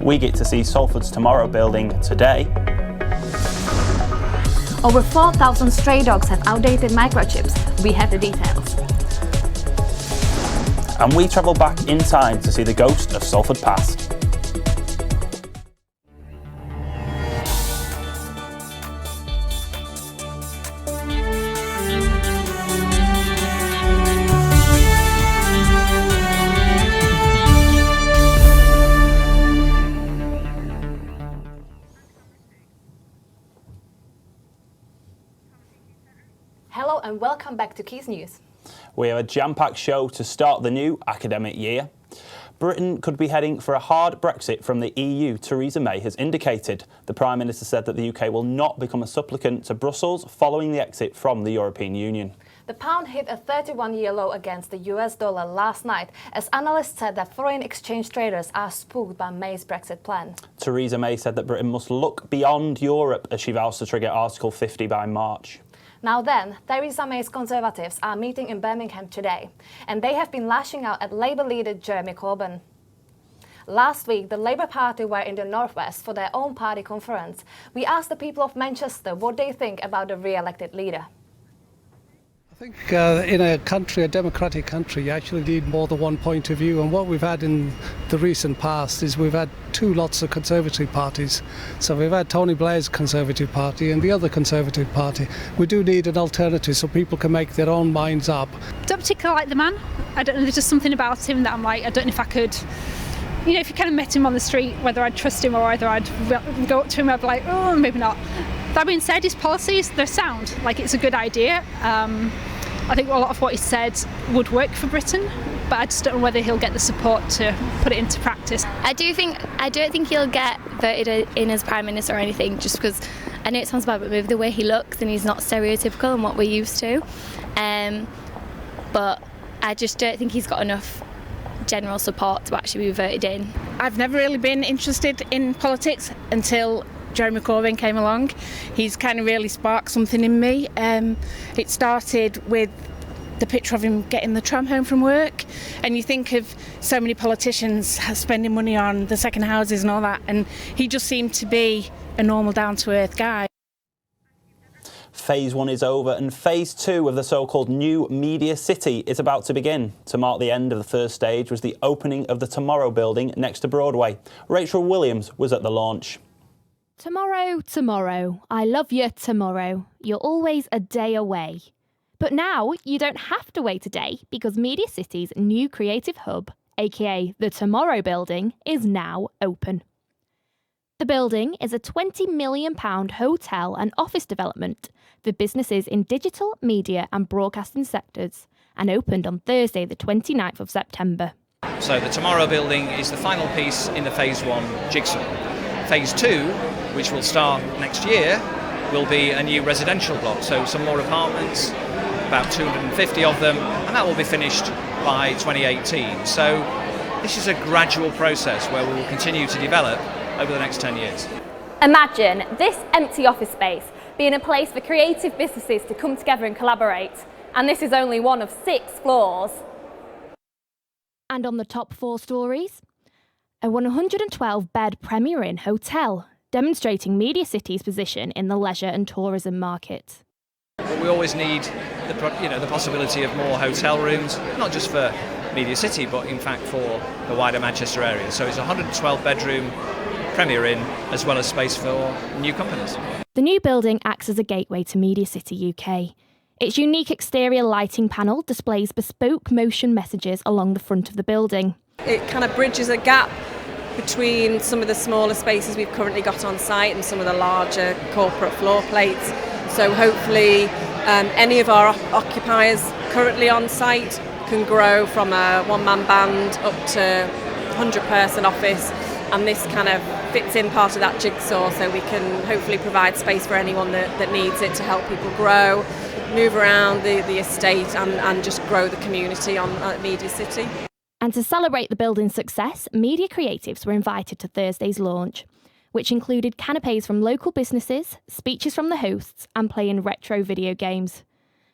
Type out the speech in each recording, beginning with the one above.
We get to see Salford's Tomorrow building today. Over 4,000 stray dogs have outdated microchips. We have the details. And we travel back in time to see the ghost of Salford past. Hello and welcome back to Quays News. We have a jam-packed show to start the new academic year. Britain could be heading for a hard Brexit from the EU, Theresa May has indicated. The Prime Minister said that the UK will not become a supplicant to Brussels following the exit from the European Union. The pound hit a 31-year low against the US dollar last night, as analysts said that foreign exchange traders are spooked by May's Brexit plan. Theresa May said that Britain must look beyond Europe as she vows to trigger Article 50 by March. Now then, Theresa May's Conservatives are meeting in Birmingham today, and they have been lashing out at Labour leader Jeremy Corbyn. Last week, the Labour Party were in the Northwest for their own party conference. We asked the people of Manchester what they think about the re-elected leader. I think in a country, a democratic country, you actually need more than one point of view, and what we've had in the recent past is we've had two lots of Conservative parties. So we've had Tony Blair's Conservative Party and the other Conservative Party. We do need an alternative so people can make their own minds up. Don't particularly like the man. I don't know, there's just something about him that I'm like, I don't know if I could, you know, if you kind of met him on the street, whether I'd trust him or whether I'd go up to him, I'd be like, oh, maybe not. That being said, his policies, they're sound, like it's a good idea. I think a lot of what he said would work for Britain, but I just don't know whether he'll get the support to put it into practice. I don't think he'll get voted in as Prime Minister or anything, just because I know it sounds bad, but maybe the way he looks and he's not stereotypical and what we're used to. But I just don't think he's got enough general support to actually be voted in. I've never really been interested in politics until Jeremy Corbyn came along. He's kind of really sparked something in me. It started with the picture of him getting the tram home from work, and you think of so many politicians spending money on the second houses and all that, and he just seemed to be a normal down-to-earth guy. Phase 1 is over and Phase 2 of the so-called New Media City is about to begin. To mark the end of the first stage was the opening of the Tomorrow building next to Broadway. Rachel Williams was at the launch. Tomorrow, tomorrow, I love you tomorrow. You're always a day away. But now you don't have to wait a day because Media City's new creative hub, aka the Tomorrow building, is now open. The building is a £20 million hotel and office development for businesses in digital, media and broadcasting sectors and opened on Thursday the 29th of September. So the Tomorrow building is the final piece in the Phase 1 jigsaw. Phase 2, which will start next year, will be a new residential block, so some more apartments, about 250 of them, and that will be finished by 2018. So this is a gradual process where we will continue to develop over the next 10 years. Imagine this empty office space being a place for creative businesses to come together and collaborate. And this is only one of 6 floors. And on the top 4 stories, a 112-bed Premier Inn hotel, demonstrating Media City's position in the leisure and tourism market. But we always need the possibility of more hotel rooms, not just for Media City, but in fact for the wider Manchester area. So it's a 112-bedroom Premier Inn, as well as space for new companies. The new building acts as a gateway to Media City UK. Its unique exterior lighting panel displays bespoke motion messages along the front of the building. It kind of bridges a gap between some of the smaller spaces we've currently got on site and some of the larger corporate floor plates. So hopefully any of our occupiers currently on site can grow from a one-man band up to 100-person office, and this kind of fits in part of that jigsaw, so we can hopefully provide space for anyone that needs it to help people grow, move around the estate and just grow the community on Media City. And to celebrate the building's success, media creatives were invited to Thursday's launch, which included canapés from local businesses, speeches from the hosts, and playing retro video games.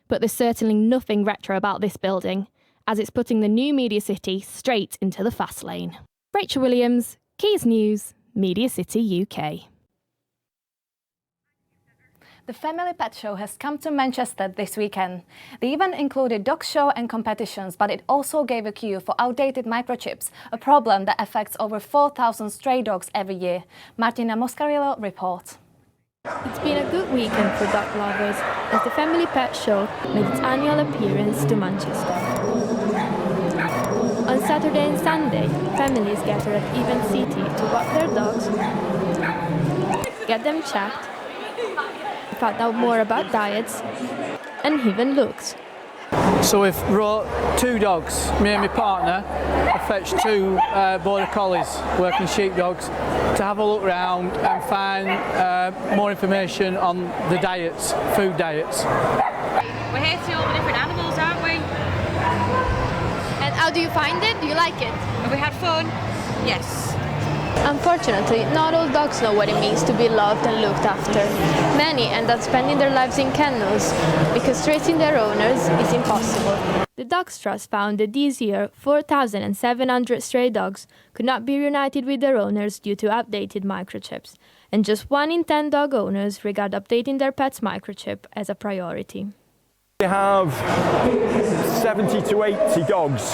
But there's certainly nothing retro about this building, as it's putting the new Media City straight into the fast lane. Rachel Williams, Quays News, Media City UK. The Family Pet Show has come to Manchester this weekend. The event included dog show and competitions, but it also gave a cue for outdated microchips, a problem that affects over 4,000 stray dogs every year. Martina Moscarillo reports. It's been a good weekend for dog lovers as the Family Pet Show made its annual appearance to Manchester. On Saturday and Sunday, families gathered at Event City to walk their dogs, get them checked, find out more about diets, and even looks. So we've brought 2 dogs, me and my partner. I fetched 2 border collies, working sheepdogs, to have a look round and find more information on the diets, food diets. We're here to see all the different animals, aren't we? And how do you find it? Do you like it? Have we had fun? Yes. Unfortunately, not all dogs know what it means to be loved and looked after. Many end up spending their lives in kennels because tracing their owners is impossible. The Dogs Trust found that this year 4,700 stray dogs could not be reunited with their owners due to outdated microchips, and just 1 in 10 dog owners regard updating their pet's microchip as a priority. We have 70 to 80 dogs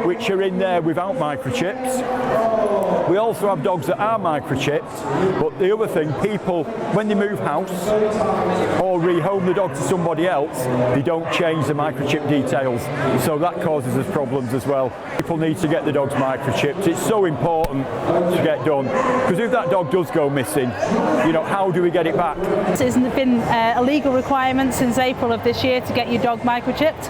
which are in there without microchips. We also have dogs that are microchipped, but the other thing, people, when they move house or rehome the dog to somebody else, they don't change the microchip details. So that causes us problems as well. People need to get the dogs microchipped. It's so important to get done, because if that dog does go missing, you know, how do we get it back? It's been a legal requirement since April of this year to get your dog microchipped.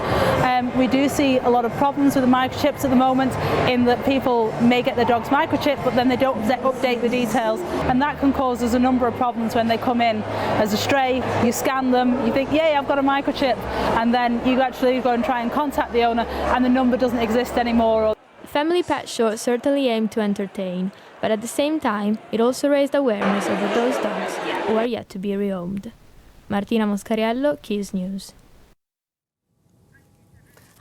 We do see a lot of problems with the microchips at the moment, in that people may get their dogs microchipped but then they don't update the details, and that can cause us a number of problems when they come in as a stray. You scan them, you think, yay, I've got a microchip, and then you actually go and try and contact the owner and the number doesn't exist anymore. The Family Pet Show certainly aimed to entertain, but at the same time it also raised awareness over those dogs who are yet to be rehomed. Martina Moscariello, Quays News.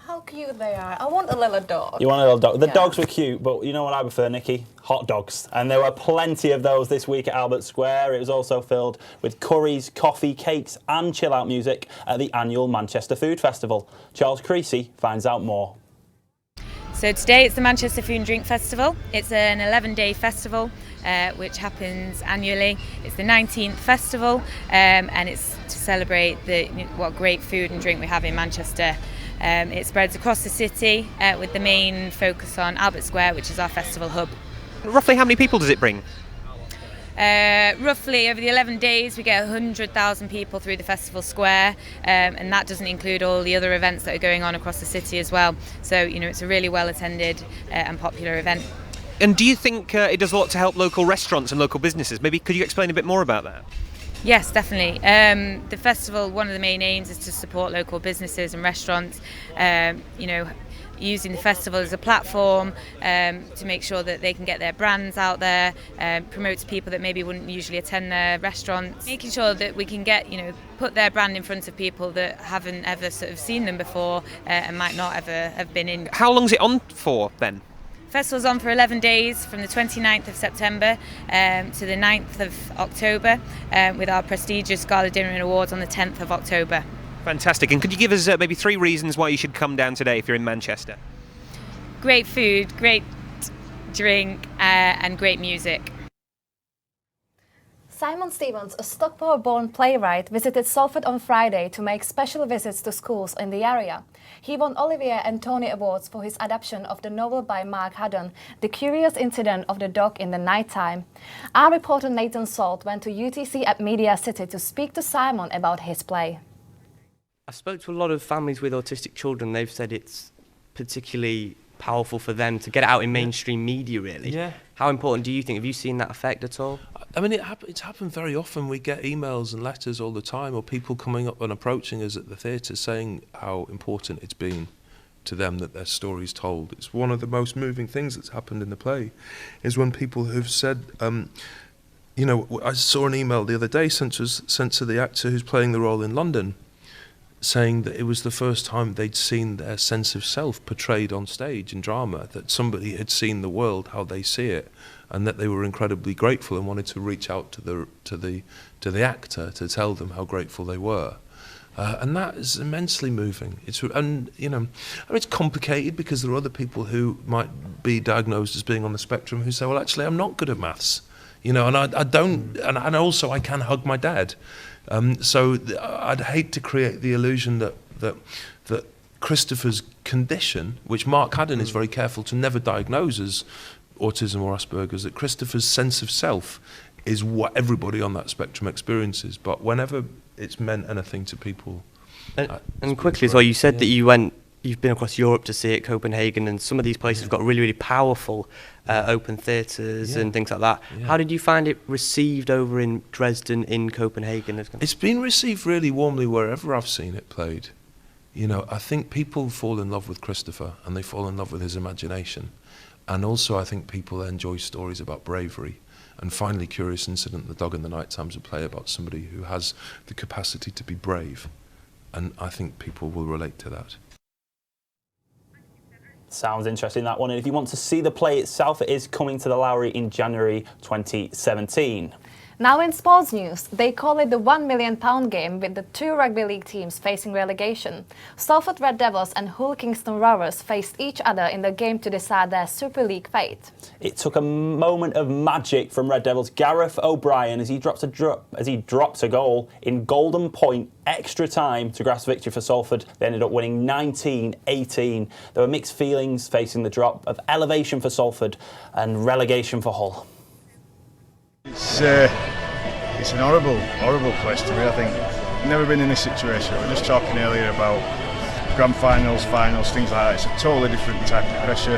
How cute they are. I want a little dog. You want a little dog. The dogs were cute, but you know what I prefer, Nikki? Hot dogs. And there were plenty of those this week at Albert Square. It was also filled with curries, coffee, cakes and chill-out music at the annual Manchester Food Festival. Charles Creasy finds out more. So today it's the Manchester Food and Drink Festival. It's an 11-day festival which happens annually. It's the 19th festival and it's to celebrate what great food and drink we have in Manchester. It spreads across the city with the main focus on Albert Square, which is our festival hub. Roughly how many people does it bring? Roughly over the 11 days we get 100,000 people through the festival square, and that doesn't include all the other events that are going on across the city as well. So, you know, it's a really well attended and popular event. And do you think it does a lot to help local restaurants and local businesses? Maybe could you explain a bit more about that? Yes, definitely. The festival, one of the main aims is to support local businesses and restaurants, you know, using the festival as a platform to make sure that they can get their brands out there, promote to people that maybe wouldn't usually attend their restaurants, making sure that we can get, you know, put their brand in front of people that haven't ever sort of seen them before and might not ever have been in. How long is it on for then? Festival's on for 11 days from the 29th of September to the 9th of October with our prestigious Gala Dinner and Awards on the 10th of October. Fantastic. And could you give us maybe 3 reasons why you should come down today if you're in Manchester? Great food, great drink and great music. Simon Stevens, a Stockport-born playwright, visited Salford on Friday to make special visits to schools in the area. He won Olivier and Tony Awards for his adaptation of the novel by Mark Haddon, The Curious Incident of the Dog in the Nighttime. Our reporter Nathan Salt went to UTC at Media City to speak to Simon about his play. I spoke to a lot of families with autistic children. They've said it's particularly powerful for them to get it out in mainstream media, really. Yeah. How important do you think? Have you seen that effect at all? I mean, it's happened very often. We get emails and letters all the time, or people coming up and approaching us at the theatre saying how important it's been to them that their story's told. It's one of the most moving things that's happened in the play, is when people have said, you know, I saw an email the other day sent to the actor who's playing the role in London, saying that it was the first time they'd seen their sense of self portrayed on stage in drama, that somebody had seen the world how they see it, and that they were incredibly grateful and wanted to reach out to the actor to tell them how grateful they were. And that is immensely moving. It's complicated because there are other people who might be diagnosed as being on the spectrum who say, well, actually, I'm not good at maths, and I don't, and also I can hug my dad. So I'd hate to create the illusion that Christopher's condition, which Mark Haddon is very careful to never diagnose as autism or Asperger's, that Christopher's sense of self is what everybody on that spectrum experiences. But whenever it's meant anything to people. And quickly as well, you said that you've been across Europe to see it, Copenhagen, and some of these places have got really, really powerful open theatres and things like that. Yeah. How did you find it received over in Dresden, in Copenhagen? It's been received really warmly wherever I've seen it played. I think people fall in love with Christopher and they fall in love with his imagination. And also I think people enjoy stories about bravery. And finally, Curious Incident, The Dog in the Night Time's a play about somebody who has the capacity to be brave. And I think people will relate to that. Sounds interesting, that one. And if you want to see the play itself, it is coming to the Lowry in January 2017. Now in sports news, they call it the £1 million game with the 2 rugby league teams facing relegation. Salford Red Devils and Hull Kingston Rovers faced each other in the game to decide their Super League fate. It took a moment of magic from Red Devils' Gareth O'Brien as he dropped a goal in Golden Point extra time to grasp victory for Salford. They ended up winning 19-18. There were mixed feelings facing the drop of elevation for Salford and relegation for Hull. It's an horrible place to be. I think I've never been in this situation. We were just talking earlier about grand finals, things like that. It's a totally different type of pressure,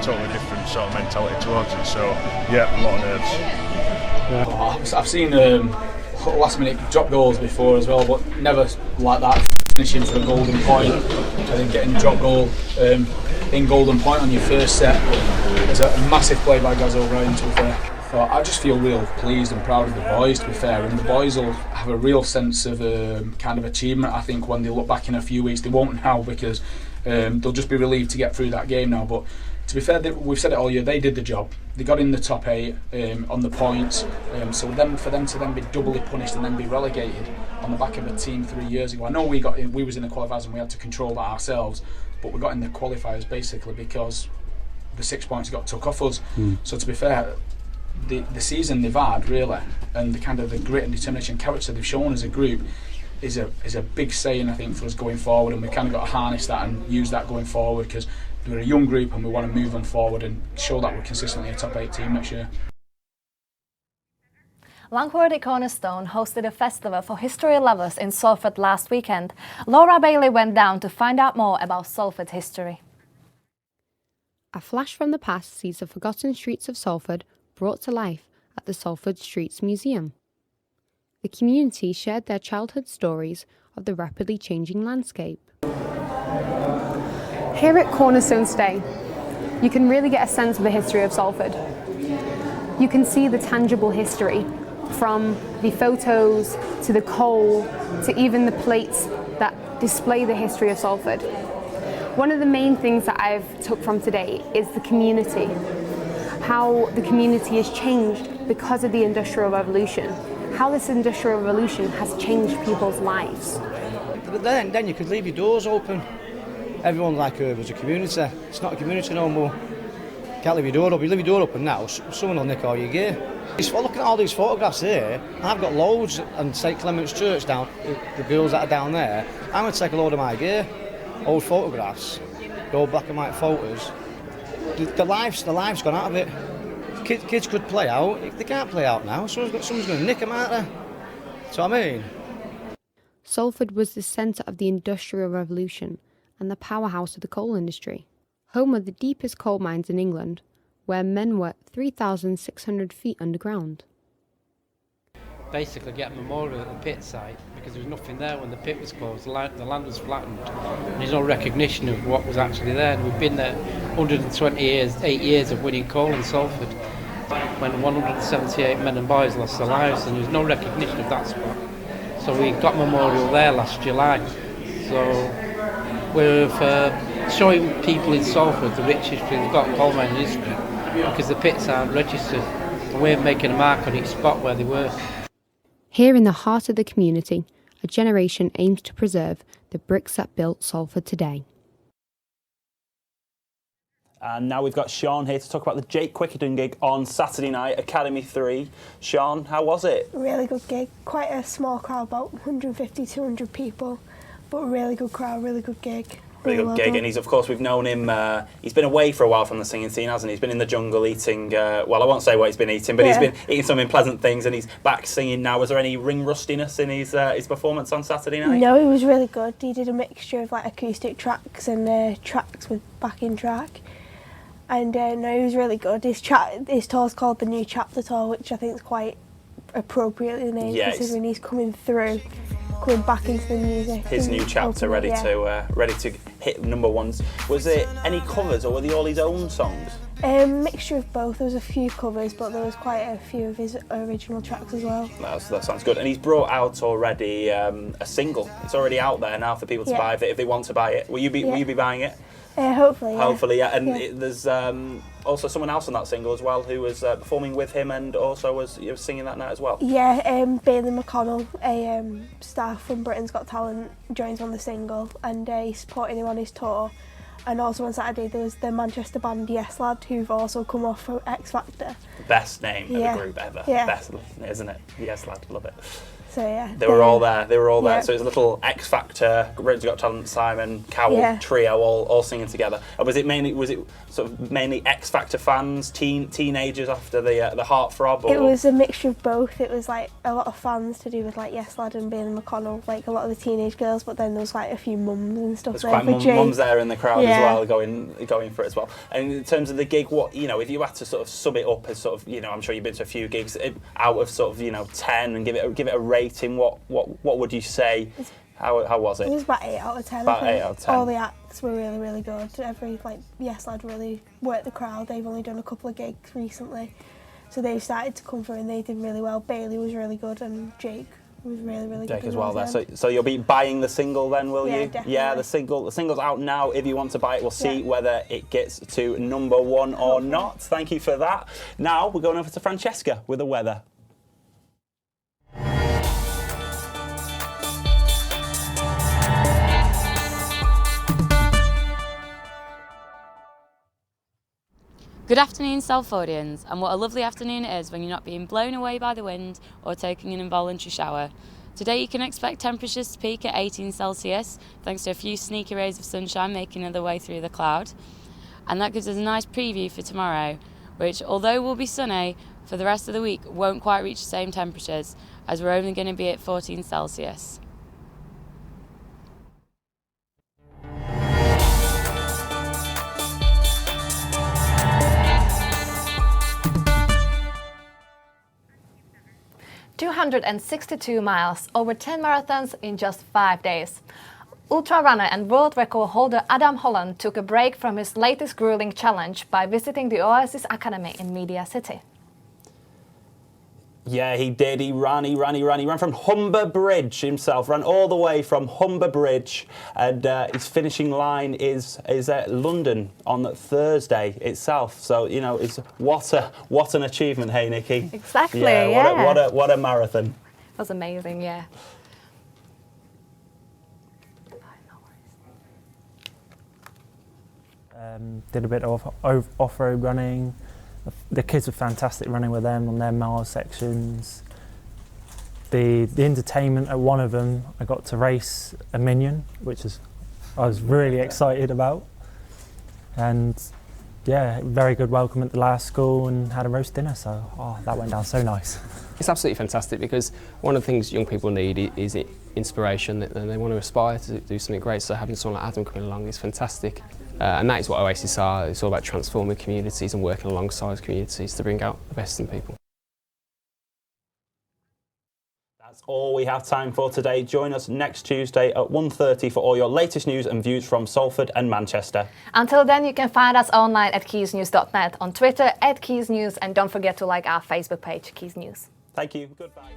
totally different sort of mentality towards it. So yeah, a lot of nerves. Yeah. I've seen last minute drop goals before as well, but never like that. Finishing for a Golden Point, I think getting a drop goal in Golden Point on your first set is a massive play by Gaz O'Brien, to be fair. I just feel real pleased and proud of the boys, to be fair, and the boys will have a real sense of kind of achievement. I think when they look back in a few weeks, they won't now because they'll just be relieved to get through that game now. But to be fair, we've said it all year, they did the job. They got in the top 8 on the points, so for them to then be doubly punished and then be relegated on the back of a team 3 years ago. I know we was in the qualifiers and we had to control that ourselves, but we got in the qualifiers basically because the 6 points got took off us. So to be fair, the season they've had really, and the kind of the grit and determination character they've shown as a group is a big saying, I think, for us going forward, and we've kind of got to harness that and use that going forward because we're a young group and we want to move on forward and show that we're consistently a top 8 team next year. Langworthy Cornerstone hosted a festival for history lovers in Salford last weekend. Laura Bailey went down to find out more about Salford history. A flash from the past sees the forgotten streets of Salford brought to life at the Salford Streets Museum. The community shared their childhood stories of the rapidly changing landscape. Here at Cornerstone today, you can really get a sense of the history of Salford. You can see the tangible history, from the photos to the coal to even the plates that display the history of Salford. One of the main things that I've took from today is the community. How the community has changed because of the Industrial Revolution. How this Industrial Revolution has changed people's lives. But then you could leave your doors open. Everyone was a community. It's not a community no more. Can't leave your door open. You leave your door open now, someone will nick all your gear. Looking at all these photographs here, I've got loads, and St Clement's Church down, the girls that are down there, I'm going to take a load of my gear, old photographs, the old black and white photos. The life's gone out of it. Kids could play out, they can't play out now, someone's going to nick them out there. That's what I mean. Salford was the centre of the Industrial Revolution and the powerhouse of the coal industry. Home of the deepest coal mines in England, where men worked 3,600 feet underground. Basically get a memorial at the pit site because there was nothing there when the pit was closed. The land was flattened and there's no recognition of what was actually there. And we've been there 120 years, 8 years of winning coal in Salford, when 178 men and boys lost their lives, and there's no recognition of that spot. So we got memorial there last July. So we're showing people in Salford the rich history they've got, coal mining history, because the pits aren't registered. And we're making a mark on each spot where they were. Here in the heart of the community, a generation aims to preserve the bricks that built Salford today. And now we've got Sean here to talk about the Jake Quickerton gig on Saturday night, Academy 3. Sean, how was it? Really good gig. Quite a small crowd, about 150, 200 people. But a really good crowd, really good gig. Really good gig, and he's, of course, we've known him, he's been away for a while from the singing scene, hasn't he? He's been in the jungle eating, well, I won't say what he's been eating, but he's been eating some unpleasant things, and he's back singing now. Was there any ring rustiness in his performance on Saturday night? No, it was really good. He did a mixture of like acoustic tracks and tracks with backing track. And no, he was really good. His tour's called the New Chapter Tour, which I think is quite appropriately named, considering he's coming back into the music. His new chapter, ready to hit number ones. Was it any covers, or were they all his own songs? Mixture of both. There was a few covers, but there was quite a few of his original tracks as well. That sounds good. And he's brought out already a single. It's already out there now for people to buy if they want to buy it. Will you be buying it? Hopefully, yeah. Hopefully, yeah. And there's also someone else on that single as well who was performing with him and also was singing that night as well. Yeah, Bailey McConnell, a star from Britain's Got Talent, joins on the single, and he's supporting him on his tour. And also on Saturday there was the Manchester band Yes Lad, who've also come off from X Factor. Best name of the group ever. Yeah. Best, isn't it? Yes Lad, love it. So yeah, they were all there. So it was a little X Factor, Britain's Got Talent, Simon Cowell trio, all singing together. And was it sort of mainly X Factor fans, teenagers after the heartthrob? It was a mixture of both. It was like a lot of fans to do with like Yes Lad and Bailey McConnell, like a lot of the teenage girls. But then there was like a few mums and stuff. There's quite mums there in the crowd as well, going for it as well. And in terms of the gig, what if you had to sort of sum it up as sort of I'm sure you've been to a few gigs, out of sort of 10 and give it a rating. What would you say? How was it? It was about 8 out of 10. About 8 out of 10. All the acts were really, really good. Yes Lad really worked the crowd. They've only done a couple of gigs recently, so they started to come through and they did really well. Bailey was really good and Jake was really, really good. Jake as well there. So you'll be buying the single then, will you? Definitely. Yeah, the single's out now. If you want to buy it, we'll see whether it gets to number 1 or not. Thank you for that. Now we're going over to Francesca with the weather. Good afternoon, Salfordians, and what a lovely afternoon it is when you're not being blown away by the wind or taking an involuntary shower. Today you can expect temperatures to peak at 18 Celsius, thanks to a few sneaky rays of sunshine making their way through the cloud. And that gives us a nice preview for tomorrow, which, although will be sunny, for the rest of the week won't quite reach the same temperatures, as we're only going to be at 14 Celsius. ...262 miles, over 10 marathons in just 5 days. Ultra runner and world record holder Adam Holland took a break from his latest grueling challenge by visiting the Oasis Academy in Media City. Yeah, he did. He ran from Humber Bridge himself, ran all the way from Humber Bridge, and his finishing line is at London on Thursday itself. So it's what an achievement, hey Nikki. Exactly. What a marathon. It was amazing, yeah. Did a bit of off-road running. The kids were fantastic running with them on their mile sections. The entertainment at one of them, I got to race a minion, which I was really excited about. And yeah, very good welcome at the last school and had a roast dinner, so that went down so nice. It's absolutely fantastic because one of the things young people need is inspiration, and they want to aspire to do something great, so having someone like Adam coming along is fantastic. And that is what Oasis are. It's all about transforming communities and working alongside communities to bring out the best in people. That's all we have time for today. Join us next Tuesday at 1:30 for all your latest news and views from Salford and Manchester. Until then, you can find us online at keysnews.net, on Twitter at keysnews, and don't forget to like our Facebook page, Keys News. Thank you. Goodbye.